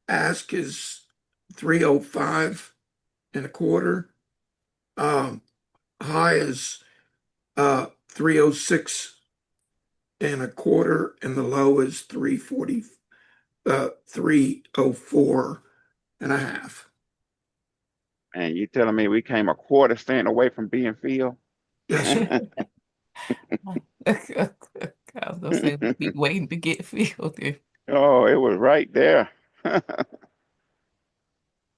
Ask is 305 1/4. High is 306 and a quarter, and the low is 340, 304 and a half. And you telling me we came a quarter cent away from being filled? Yes, sir. I was gonna say be waiting to get filled. Oh, it was right there.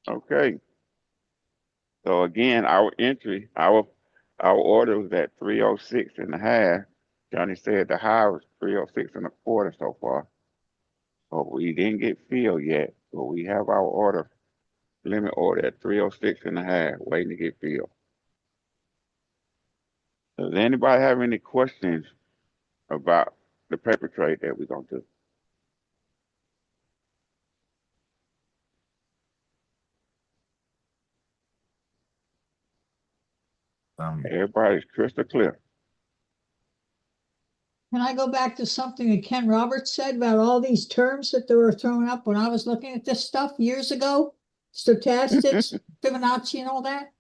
Okay. So again, our entry, our order was at 306 and a half. Johnny said the high was 306 and a quarter so far. So we didn't get filled yet, but we have our order, limit order at 306 and a half, waiting to get filled. Does anybody have any questions about the paper trade that we're gonna do? Everybody's crystal clear. Can I go back to something that Ken Roberts said about all these terms that they were throwing up when I was looking at this stuff years ago? Stochastics, Fibonacci, and all that.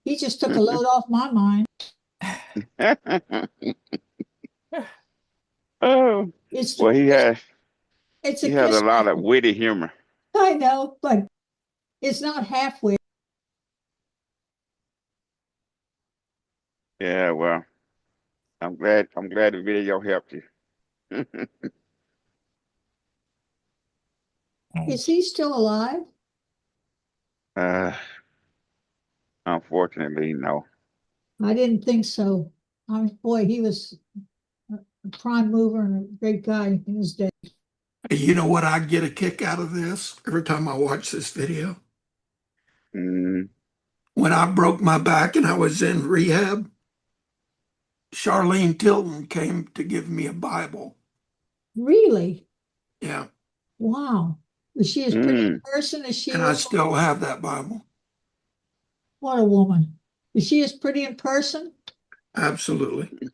He just took a load off my mind. Oh, It's well, he has it's a lot of witty humor. I know, but it's not halfway. Yeah, well, I'm glad the video helped you. Is he still alive? Unfortunately, no. I didn't think so. Boy, he was a prime mover and a great guy in his day. You know what I get a kick out of this every time I watch this video? Mm. When I broke my back and I was in rehab, Charlene Tilton came to give me a Bible. Really? Yeah. Wow. Was she as pretty in person as she and was? I still have that Bible. What a woman. Is she as pretty in person? Absolutely.